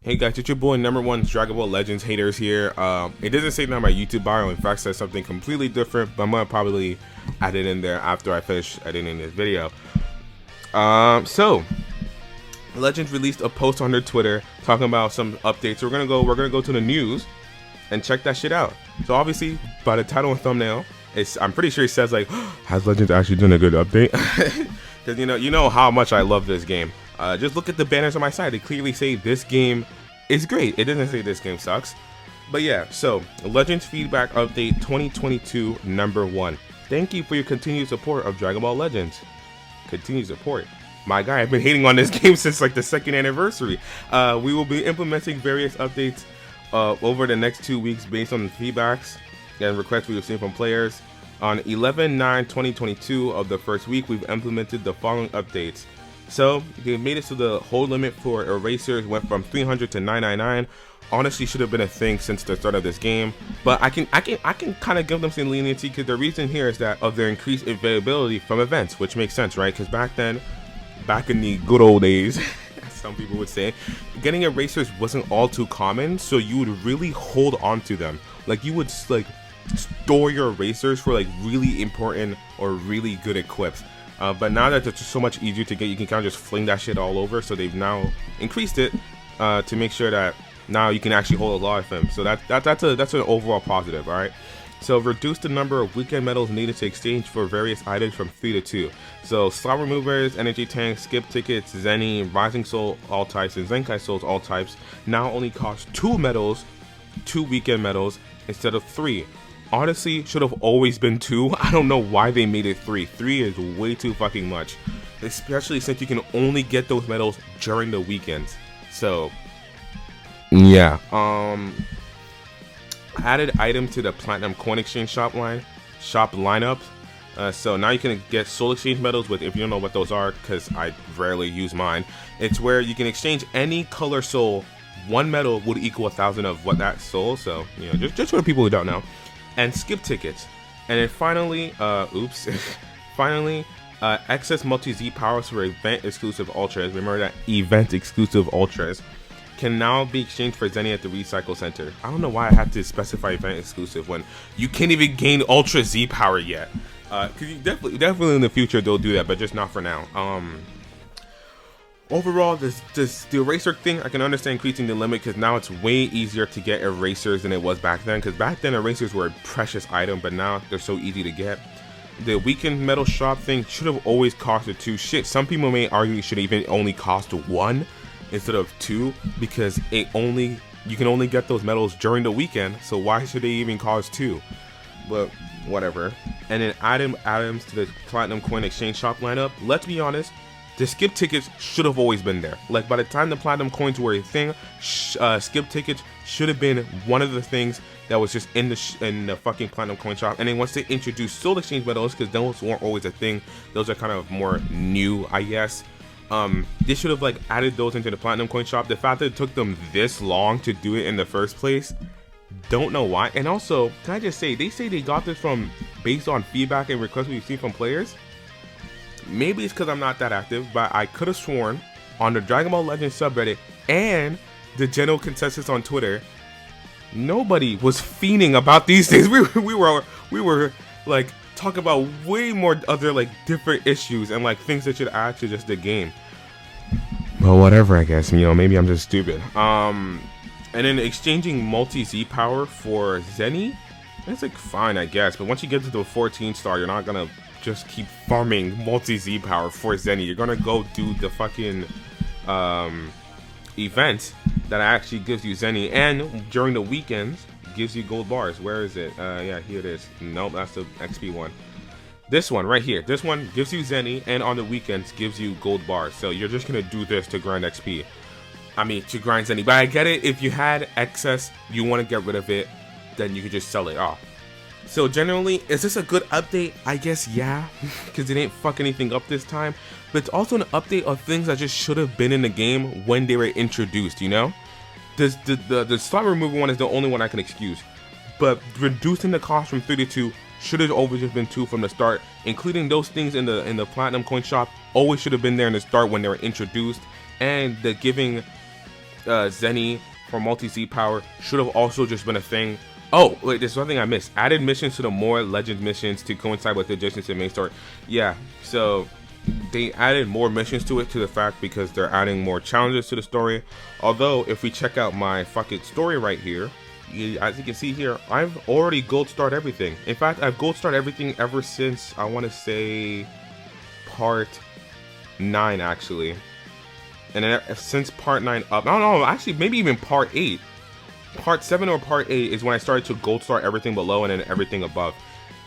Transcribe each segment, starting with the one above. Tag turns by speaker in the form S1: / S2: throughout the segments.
S1: Hey guys, it's your boy number one Dragon Ball Legends haters here. It doesn't say that on my YouTube bio. In fact, it says something completely different, but I'm gonna probably add it in there after I finish editing this video. So Legends released a post on their Twitter talking about some updates. So we're gonna go to the news and check that shit out. So obviously, by the title and thumbnail, I'm pretty sure it says like, has Legends actually done a good update? Because you know how much I love this game. Just look at the banners on my side. They clearly say this game is great. It doesn't say this game sucks. But yeah, so Legends Feedback Update 2022 number 1. Thank you for your continued support of Dragon Ball Legends. Continued support. My guy, I've been hating on this game since like the 2nd anniversary. We will be implementing various updates over the next 2 weeks based on the feedbacks and requests we received from players. On 11/9/2022 of the first week, we've implemented the following updates. So they made it so the hold limit for erasers went from 300 to 999. Honestly, should have been a thing since the start of this game, but I can kind of give them some leniency because the reason here is that of their increased availability from events, which makes sense, right? Because back in the good old days, as some people would say, getting erasers wasn't all too common, so you would really hold on to them. Like you would like store your erasers for like really important or really good equips. But now that it's just so much easier to get, you can kind of just fling that shit all over. So they've now increased it to make sure that now you can actually hold a lot of them. So that's an overall positive. All right. So reduce the number of weekend medals needed to exchange for various items from 3 to 2. So slot removers, energy tanks, skip tickets, Zenny, Rising Soul all types, and Zenkai Souls all types now only cost 2 medals, 2 weekend medals instead of 3. Honestly, should have always been 2. I don't know why they made it 3. 3 is way too fucking much, especially since you can only get those medals during the weekends. So yeah, added item to the Platinum Coin Exchange shop lineup. So now you can get Soul Exchange medals with, if you don't know what those are, because I rarely use mine, it's where you can exchange any color soul. 1 medal would equal 1,000 of what that soul. So just for the people who don't know. And skip tickets. And then finally, excess multi-Z powers for event exclusive ultras. Remember that event exclusive ultras can now be exchanged for Zenny at the recycle center. I don't know why I had to specify event exclusive when you can't even gain ultra Z power yet. Cause you definitely in the future they'll do that, but just not for now. Overall, the eraser thing, I can understand increasing the limit because now it's way easier to get erasers than it was back then. Because back then erasers were a precious item, but now they're so easy to get. The weekend metal shop thing should have always costed 2. Shit, some people may argue it should even only cost 1 instead of 2 because you can only get those medals during the weekend. So why should they even cost 2? But whatever. And then items to the Platinum Coin Exchange shop lineup. Let's be honest. The skip tickets should have always been there. Like by the time the platinum coins were a thing, skip tickets should have been one of the things that was just in the fucking platinum coin shop. And then once they introduced soul exchange medals, because those weren't always a thing, those are kind of more new, I guess. They should have like added those into the platinum coin shop. The fact that it took them this long to do it in the first place, don't know why. And also, can I just say, they say they got this from based on feedback and requests we've seen from players. Maybe it's because I'm not that active, but I could have sworn on the Dragon Ball Legends subreddit and the general consensus on Twitter, nobody was fiending about these things. We were like talking about way more other like different issues and like things that should add to just the game. Well, whatever, I guess. Maybe I'm just stupid. And then exchanging multi-Z power for Zenny, that's like fine, I guess. But once you get to the 14 star, you're not gonna just keep farming multi-Z power for Zenny. You're gonna go do the fucking event that actually gives you Zenny, and during the weekends gives you gold bars. Where is it? Yeah, here it is. Nope, that's the XP one. This one right here. This one gives you Zenny, and on the weekends gives you gold bars. So you're just gonna do this to grind XP. I mean, to grind Zenny. But I get it. If you had excess, you want to get rid of it, then you could just sell it off. So generally, is this a good update? I guess yeah, because it ain't fuck anything up this time. But it's also an update of things that just should have been in the game when they were introduced, The slot removal one is the only one I can excuse. But reducing the cost from 3 to 2 should have always just been 2 from the start. Including those things in the Platinum Coin Shop always should have been there in the start when they were introduced. And the giving Zenny for multi-Z power should have also just been a thing. Oh, wait, there's one thing I missed. Added missions to the more Legends missions to coincide with the adjacent to the main story. Yeah, so they added more missions to it, to the fact because they're adding more challenges to the story. Although, if we check out my fucking story right here, as you can see here, I've already gold starred everything. In fact, I've gold starred everything ever since, I want to say, part 9, actually. And then since part 9 up, I don't know, actually, maybe even part 8. Part 7 or part 8 is when I started to gold star everything below and then everything above.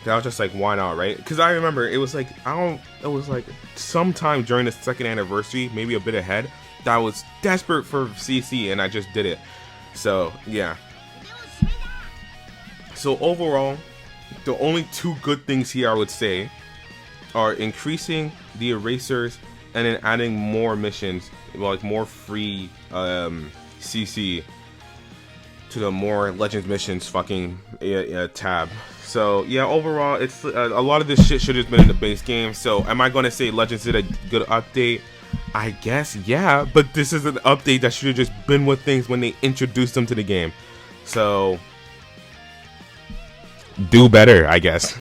S1: I was just like, why not, right? Because I remember it was like, it was like sometime during the 2nd anniversary, maybe a bit ahead, that I was desperate for CC and I just did it. So, yeah. So overall, the only 2 good things here I would say are increasing the erasers and then adding more missions, like more free CC to the more Legends missions fucking tab. So yeah, overall, it's a lot of this shit should have been in the base game. So am I gonna say Legends did a good update? I guess yeah, but this is an update that should have just been with things when they introduced them to the game. So do better, I guess.